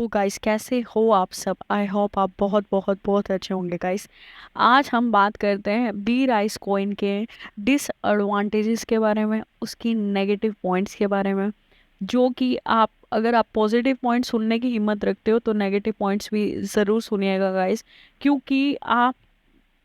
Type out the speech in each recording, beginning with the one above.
तो गाइस कैसे हो आप सब। आई होप आप बहुत बहुत बहुत अच्छे होंगे गाइस। आज हम बात करते हैं बी राइस कॉइन के डिसएडवांटेजेस के बारे में, उसकी नेगेटिव पॉइंट्स के बारे में। जो कि आप, अगर आप पॉजिटिव पॉइंट सुनने की हिम्मत रखते हो तो नेगेटिव पॉइंट्स भी ज़रूर सुनिएगा गाइस। क्योंकि आप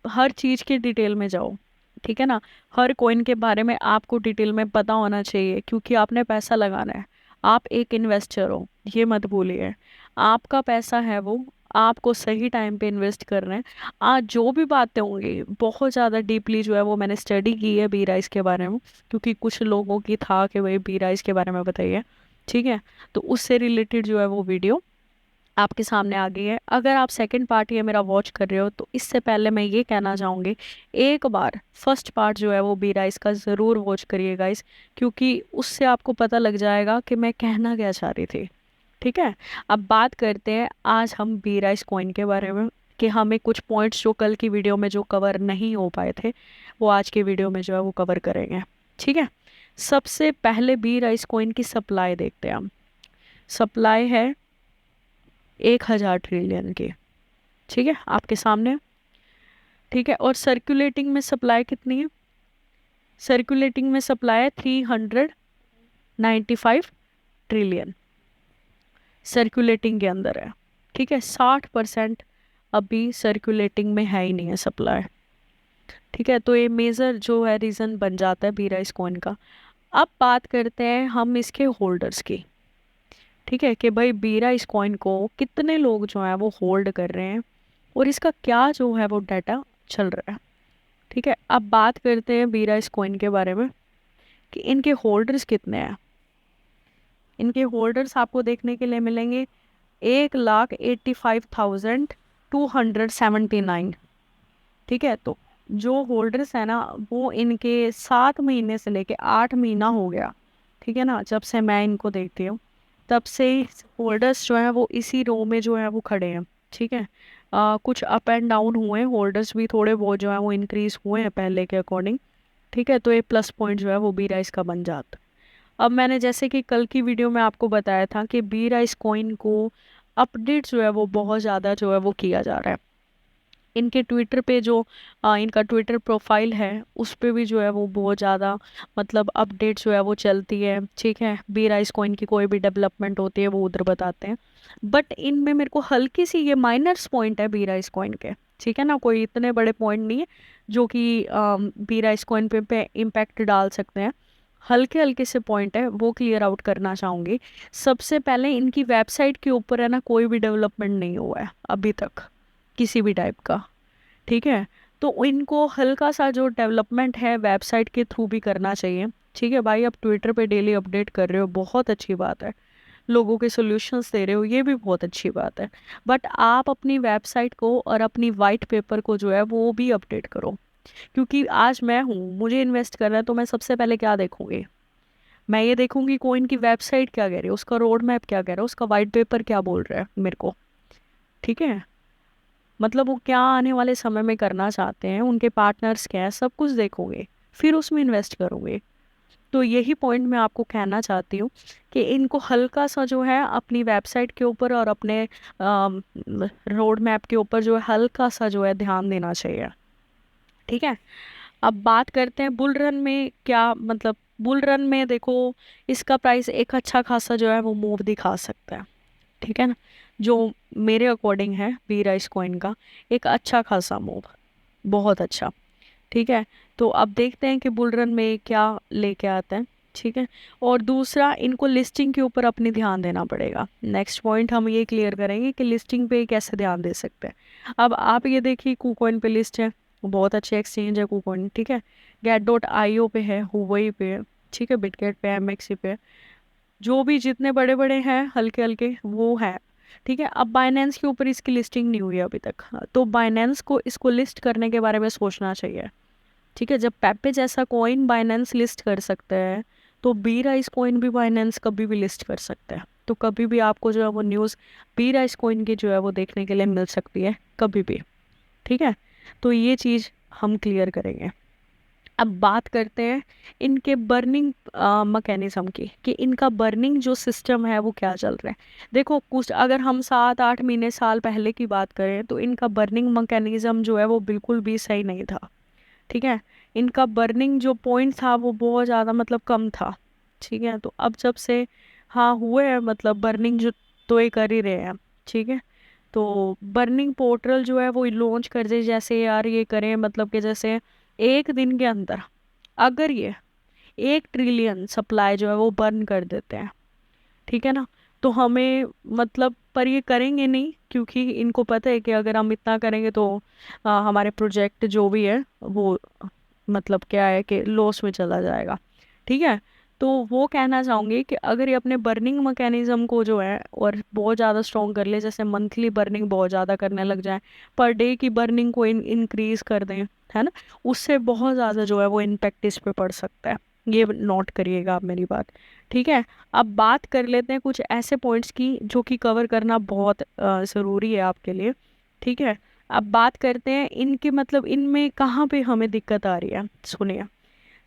हर चीज़ के डिटेल में जाओ, ठीक है ना। हर कॉइन के बारे में आपको डिटेल में पता होना चाहिए, क्योंकि आपने पैसा लगाना है। आप एक इन्वेस्टर हो, ये मत भूलिए। आपका पैसा है वो, आपको सही टाइम पे इन्वेस्ट करना है। आज जो भी बातें होंगी बहुत ज़्यादा डीपली जो है वो मैंने स्टडी की है बी राइस के बारे में, क्योंकि कुछ लोगों की था कि भाई बी राइस के बारे में बताइए, ठीक है। तो उससे रिलेटेड जो है वो वीडियो आपके सामने आ गई है। अगर आप सेकंड पार्ट ये मेरा वॉच कर रहे हो तो इससे पहले मैं ये कहना चाहूँगी, एक बार फर्स्ट पार्ट जो है वो बी राइस का ज़रूर वॉच करिएगा इस, क्योंकि उससे आपको पता लग जाएगा कि मैं कहना क्या चाह रही थी, ठीक है। अब बात करते हैं आज हम बी राइस कॉइन के बारे में, कि हमें कुछ पॉइंट्स जो कल की वीडियो में जो कवर नहीं हो पाए थे वो आज की वीडियो में जो है वो कवर करेंगे, ठीक है। सबसे पहले बी राइस कॉइन की सप्लाई देखते हैं हम। सप्लाई है 1,000 ट्रिलियन की, ठीक है, आपके सामने, ठीक है। और सर्कुलेटिंग में सप्लाई कितनी है? सर्कुलेटिंग में सप्लाई है 395 ट्रिलियन, सर्कुलेटिंग के अंदर है, ठीक है। 60% अभी सर्कुलेटिंग में है ही नहीं है सप्लाई, ठीक है। तो ये मेजर जो है रीज़न बन जाता है बी राइस कॉइन का। अब बात करते हैं हम इसके होल्डर्स की, ठीक है, कि भाई बी राइस कॉइन को कितने लोग जो है वो होल्ड कर रहे हैं और इसका क्या जो है वो डाटा चल रहा है, ठीक है। अब बात करते हैं बी राइस कॉइन के बारे में कि इनके होल्डर्स कितने हैं। इनके होल्डर्स आपको देखने के लिए मिलेंगे 1,85,279, ठीक है। तो जो होल्डर्स है ना वो इनके 7 महीने से लेके 8 महीना हो गया, ठीक है ना, जब से मैं इनको देखती हूँ तब से होल्डर्स जो है वो इसी रो में जो है वो खड़े हैं, ठीक है। कुछ अप एंड डाउन हुए हैं, होल्डर्स भी थोड़े बहुत जो है वो इंक्रीज हुए हैं पहले के अकॉर्डिंग, ठीक है। तो ये प्लस पॉइंट जो है वो बी राइस का बन जाता। अब मैंने जैसे कि कल की वीडियो में आपको बताया था कि बी राइस कॉइन को अपडेट जो है वो बहुत ज़्यादा जो है वो किया जा रहा है। इनके ट्विटर पे जो इनका ट्विटर प्रोफाइल है उस पे भी जो है वो बहुत ज़्यादा मतलब अपडेट जो है वो चलती है, ठीक है। बी राइस कॉइन की कोई भी डेवलपमेंट होती है वो उधर बताते हैं। बट इनमें मेरे को हल्की सी ये माइनर्स पॉइंट है बी राइस कॉइन के, ठीक है ना, कोई इतने बड़े पॉइंट नहीं है जो कि बी राइस कॉइन पे इम्पैक्ट डाल सकते हैं। हल्के हल्के से पॉइंट है वो क्लियर आउट करना चाहूँगी। सबसे पहले इनकी वेबसाइट के ऊपर है ना कोई भी डेवलपमेंट नहीं हुआ है अभी तक किसी भी टाइप का, ठीक है। तो इनको हल्का सा जो डेवलपमेंट है वेबसाइट के थ्रू भी करना चाहिए, ठीक है भाई। आप ट्विटर पे डेली अपडेट कर रहे हो, बहुत अच्छी बात है। लोगों के सॉल्यूशंस दे रहे हो, ये भी बहुत अच्छी बात है। बट आप अपनी वेबसाइट को और अपनी वाइट पेपर को जो है वो भी अपडेट करो। क्योंकि आज मैं हूँ, मुझे इन्वेस्ट करना है, तो मैं सबसे पहले क्या देखूंगी? मैं ये देखूंगी कोइन की वेबसाइट क्या कह रही है, उसका रोड मैप क्या कह रहा है, उसका वाइट पेपर क्या बोल रहा है मेरे को, ठीक है। मतलब वो क्या आने वाले समय में करना चाहते हैं, उनके पार्टनर्स क्या हैं, सब कुछ देखोगे, फिर उसमें इन्वेस्ट करोगे। तो यही पॉइंट मैं आपको कहना चाहती हूँ कि इनको हल्का सा जो है अपनी वेबसाइट के ऊपर और अपने रोड मैप के ऊपर जो है हल्का सा जो है ध्यान देना चाहिए, ठीक है। अब बात करते हैं बुल रन में क्या मतलब। बुल रन में देखो इसका प्राइस एक अच्छा खासा जो है वो मूव दिखा सकता है, ठीक है ना। जो मेरे अकॉर्डिंग है बी राइस कॉइन का एक अच्छा खासा मूव, बहुत अच्छा, ठीक है। तो अब देखते हैं कि बुल रन में क्या लेके आता है, ठीक है। और दूसरा, इनको लिस्टिंग के ऊपर अपनी ध्यान देना पड़ेगा। नेक्स्ट पॉइंट हम ये क्लियर करेंगे कि लिस्टिंग पे कैसे ध्यान दे सकते हैं। अब आप ये देखिए कूकॉइन पे लिस्ट है, बहुत अच्छे एक्सचेंज है कूकॉइन, ठीक है। get.io पे है, हुवई पे है, ठीक है, बिटगेट पे, एमएक्सी पे, जो भी जितने बड़े बड़े हैं हल्के हल्के वो हैं, ठीक है। अब बाइनेंस के ऊपर इसकी लिस्टिंग नहीं हुई है अभी तक, तो बाइनेंस को इसको लिस्ट करने के बारे में सोचना चाहिए, ठीक है। जब पेपे जैसा कॉइन बाइनेंस लिस्ट कर सकता है तो बी राइस कॉइन भी बाइनेंस कभी भी लिस्ट कर सकता है। तो कभी भी आपको जो है वो न्यूज़ बी राइस कॉइन की जो है वो देखने के लिए मिल सकती है कभी भी, ठीक है। तो ये चीज़ हम क्लियर करेंगे। अब बात करते हैं इनके बर्निंग मैकेनिज्म की, कि इनका बर्निंग जो सिस्टम है वो क्या चल रहा है। देखो कुछ अगर हम 7-8 महीने साल पहले की बात करें तो इनका बर्निंग मैकेनिज्म जो है वो बिल्कुल भी सही नहीं था। ठीक है, इनका बर्निंग जो पॉइंट था वो बहुत ज़्यादा मतलब कम था। ठीक है, तो अब जब से हाँ हुए हैं मतलब बर्निंग जो तो ये कर ही रहे हैं। ठीक है, तो बर्निंग पोर्टल जो है वो लॉन्च कर दे, जैसे यार ये करें मतलब कि जैसे एक दिन के अंदर अगर ये 1 ट्रिलियन सप्लाई जो है वो बर्न कर देते हैं, ठीक है ना, तो हमें मतलब पर ये करेंगे नहीं, क्योंकि इनको पता है कि अगर हम इतना करेंगे तो हमारे प्रोजेक्ट जो भी है वो मतलब क्या है कि लॉस में चला जाएगा। ठीक है, तो वो कहना चाहूँगी कि अगर ये अपने बर्निंग मैकेनिज्म को जो है और बहुत ज़्यादा स्ट्रॉन्ग कर ले, जैसे मंथली बर्निंग बहुत ज़्यादा करने लग जाए, पर डे की बर्निंग को इंक्रीज कर दें, है ना, उससे बहुत ज़्यादा जो है वो इम्पेक्ट इस पे पड़ सकता है। ये नोट करिएगा आप मेरी बात। ठीक है, अब बात कर लेते हैं कुछ ऐसे पॉइंट्स की जो कि कवर करना बहुत ज़रूरी है आपके लिए। ठीक है, अब बात करते हैं इनके मतलब इनमें कहाँ पे हमें दिक्कत आ रही है। सुनिए,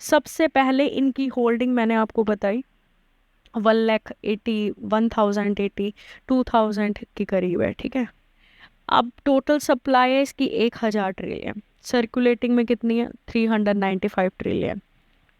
सबसे पहले इनकी होल्डिंग मैंने आपको बताई 1,80,000 1,080 2,000 के करीब है। ठीक है, अब टोटल सप्लाई है इसकी 1,000 ट्रिलियन, सर्कुलेटिंग में कितनी है 395 ट्रिलियन।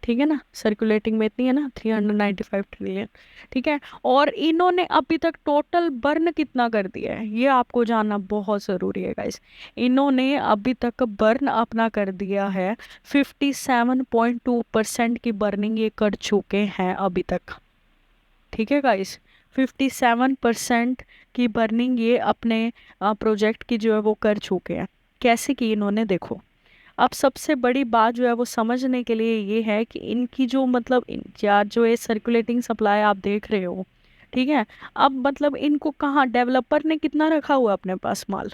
ठीक है ना, सर्कुलेटिंग में इतनी है ना 395 ट्रिलियन। ठीक है, और इन्होंने अभी तक टोटल बर्न कितना कर दिया है ये आपको जानना बहुत ज़रूरी है गाइस। इन्होंने अभी तक बर्न अपना कर दिया है 57.2% की बर्निंग ये कर चुके हैं अभी तक। ठीक है गाइस, 57% की बर्निंग ये अपने प्रोजेक्ट की जो है वो कर चुके हैं। कैसे की इन्होंने, देखो अब सबसे बड़ी बात जो है वो समझने के लिए ये है कि इनकी जो मतलब या जो ये सर्कुलेटिंग सप्लाई आप देख रहे हो, ठीक है, अब मतलब इनको कहाँ डेवलपर ने कितना रखा हुआ है अपने पास माल,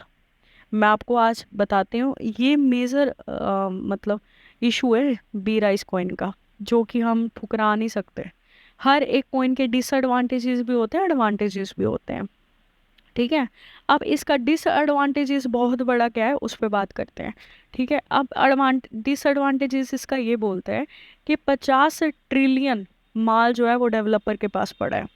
मैं आपको आज बताती हूँ। ये मेजर मतलब इशू है बी राइस कॉइन का, जो कि हम ठुकरा नहीं सकते। हर एक कॉइन के डिसएडवांटेजेस भी होते हैं, एडवांटेजेस भी होते हैं। ठीक है, अब इसका डिसएडवांटेजेस बहुत बड़ा क्या है उस पर बात करते हैं। ठीक है, अब डिसएडवांटेजेस इसका ये बोलते हैं कि 50 ट्रिलियन माल जो है वो डेवलपर के पास पड़ा है,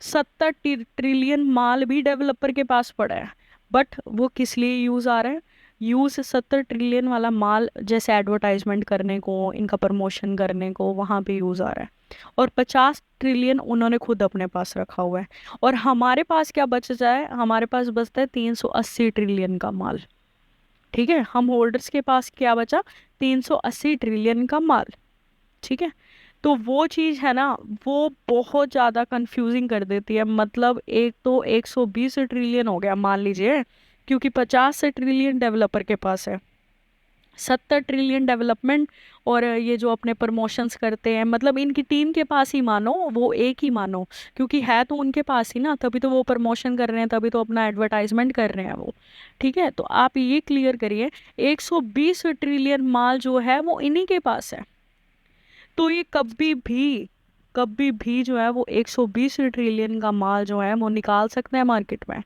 70 ट्रिलियन माल भी डेवलपर के पास पड़ा है, बट वो किस लिए यूज़ आ रहा है, यूज़ 70 ट्रिलियन वाला माल जैसे एडवर्टाइजमेंट करने को, इनका प्रमोशन करने को वहाँ पे यूज़ आ रहा है, और 50 ट्रिलियन उन्होंने खुद अपने पास रखा हुआ है। और हमारे पास क्या बच जाए, हमारे पास बचता है 380 ट्रिलियन का माल। ठीक है, हम होल्डर्स के पास क्या बचा, 380 ट्रिलियन का माल। ठीक है, तो वो चीज़ है ना, वो बहुत ज़्यादा कंफ्यूजिंग कर देती है। मतलब एक तो 120 ट्रिलियन हो गया मान लीजिए, क्योंकि 50 ट्रिलियन डेवलपर के पास है, 70 ट्रिलियन डेवलपमेंट, और ये जो अपने प्रमोशंस करते हैं मतलब इनकी टीम के पास ही मानो, वो एक ही मानो, क्योंकि है तो उनके पास ही ना, तभी तो वो प्रमोशन कर रहे हैं, तभी तो अपना एडवर्टाइजमेंट कर रहे हैं वो। ठीक है, तो आप ये क्लियर करिए 120 ट्रिलियन माल जो है वो इन्हीं के पास है। तो ये कभी भी जो है वो 120 ट्रिलियन का माल जो है वो निकाल सकते हैं मार्केट में।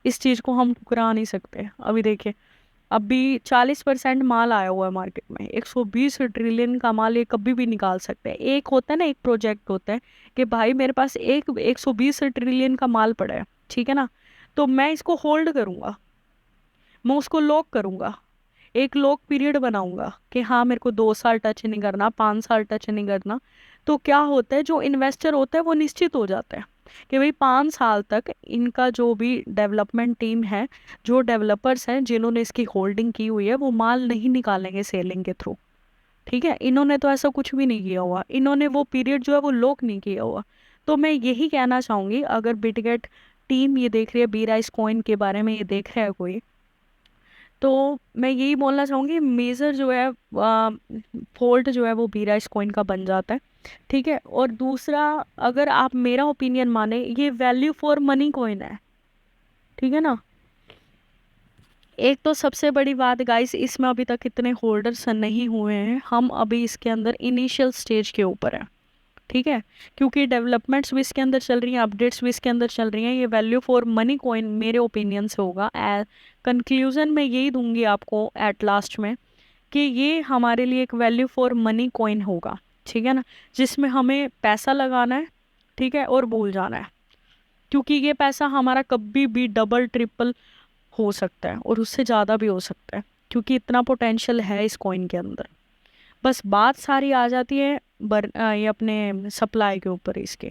इस चीज़ को हम ठुकरा नहीं सकते। अभी देखिए, अभी 40% माल आया हुआ है मार्केट में, 120 ट्रिलियन का माल ये कभी भी निकाल सकते हैं। एक होता है ना, एक प्रोजेक्ट होता है कि भाई मेरे पास एक 120 ट्रिलियन का माल पड़ा है, ठीक है ना, तो मैं इसको होल्ड करूँगा, मैं उसको लॉक करूँगा, एक लॉक पीरियड बनाऊंगा कि हाँ मेरे को 2 साल टच नहीं करना, 5 साल टच नहीं करना। तो क्या होता है, जो इन्वेस्टर होता है वो निश्चित हो जाता है कि भाई 5 साल तक इनका जो भी डेवलपमेंट टीम है, जो डेवलपर्स हैं जिन्होंने इसकी होल्डिंग की हुई है, वो माल नहीं निकालेंगे सेलिंग के थ्रू। ठीक है, इन्होंने तो ऐसा कुछ भी नहीं किया हुआ, इन्होंने वो पीरियड जो है वो लॉक नहीं किया हुआ। तो मैं यही कहना चाहूँगी, अगर बिटगेट टीम ये देख रही है, बी राइस कॉइन के बारे में ये देख रहा है कोई, तो मैं यही बोलना चाहूँगी मेजर जो है फॉल्ट जो है वो बी राइस कॉइन का बन जाता है। ठीक है, और दूसरा, अगर आप मेरा ओपिनियन माने, ये वैल्यू फॉर मनी कॉइन है। ठीक है ना, एक तो सबसे बड़ी बात गाइस, इसमें अभी तक इतने होल्डर्स नहीं हुए हैं, हम अभी इसके अंदर इनिशियल स्टेज के ऊपर हैं। ठीक है, क्योंकि डेवलपमेंट्स भी इसके अंदर चल रही हैं, अपडेट्स भी इसके अंदर चल रही हैं। ये वैल्यू फॉर मनी कॉइन मेरे ओपिनियन से होगा। कंक्लूजन में यही दूंगी आपको एट लास्ट में, कि ये हमारे लिए एक वैल्यू फॉर मनी कॉइन होगा, ठीक है ना, जिसमें हमें पैसा लगाना है, ठीक है, और भूल जाना है, क्योंकि ये पैसा हमारा कभी भी डबल ट्रिपल हो सकता है और उससे ज़्यादा भी हो सकता है, क्योंकि इतना पोटेंशियल है इस कॉइन के अंदर। बस बात सारी आ जाती है ये अपने सप्लाई के ऊपर इसके,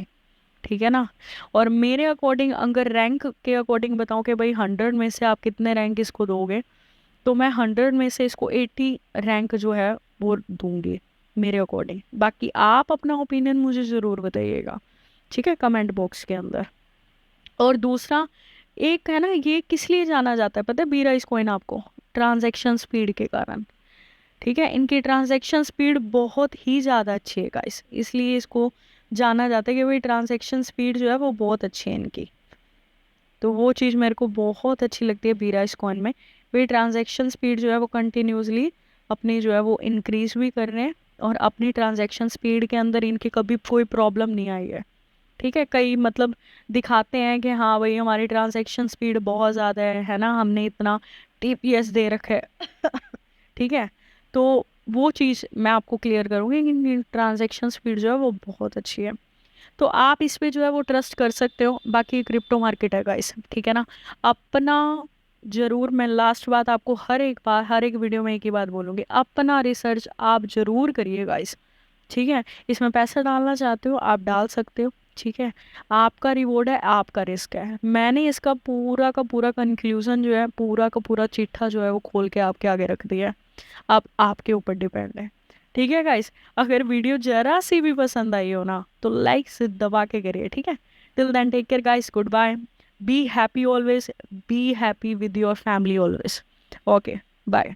ठीक है ना। और मेरे अकॉर्डिंग अगर रैंक के अकॉर्डिंग बताऊं कि भाई 100 में से आप कितने रैंक इसको दोगे, तो मैं 100 में से इसको 80 रैंक जो है वो दूंगी मेरे अकॉर्डिंग। बाकी आप अपना ओपिनियन मुझे ज़रूर बताइएगा, ठीक है, कमेंट बॉक्स के अंदर। और दूसरा एक है ना, ये किस लिए जाना जाता है पता है बीराइस कॉइन आपको? ट्रांजैक्शन स्पीड के कारण, ठीक है, इनकी ट्रांजैक्शन स्पीड बहुत ही ज़्यादा अच्छी है गाइस, इसलिए इसको जाना जाता है कि भाई ट्रांजैक्शन स्पीड जो है वो बहुत अच्छी है इनकी। तो वो चीज़ मेरे को बहुत अच्छी लगती है बीराइस कॉइन में, भाई ट्रांजैक्शन स्पीड जो है वो कंटिन्यूसली अपनी जो है वो इंक्रीज भी कर रहे हैं, और अपनी ट्रांजैक्शन स्पीड के अंदर इनकी कभी कोई प्रॉब्लम नहीं आई है, ठीक है। कई मतलब दिखाते हैं कि हाँ भाई हमारी ट्रांजैक्शन स्पीड बहुत ज़्यादा है ना, हमने इतना टीपीएस दे रखा है ठीक है, तो वो चीज़ मैं आपको क्लियर करूँगी कि ट्रांजैक्शन स्पीड जो है वो बहुत अच्छी है, तो आप इस पे जो है वो ट्रस्ट कर सकते हो। बाकी क्रिप्टो मार्केट है गाइस, ठीक है ना, अपना जरूर, मैं लास्ट बात आपको हर एक बार हर एक वीडियो में एक ही बात बोलूँगी, अपना रिसर्च आप जरूर करिए गाइस, ठीक है। इसमें पैसा डालना चाहते हो आप डाल सकते हो, ठीक है, आपका रिवॉर्ड है, आपका रिस्क है। मैंने इसका पूरा का पूरा कंक्लूजन जो है, पूरा का पूरा चिट्ठा जो है वो खोल के आपके आगे रख दिया है, अब आपके ऊपर डिपेंड है, ठीक है गाइस। अगर वीडियो जरा सी भी पसंद आई हो ना तो लाइक से दबा के करिए, ठीक है। Till then take care guys, goodbye, be happy always, be happy with your family always, okay, bye.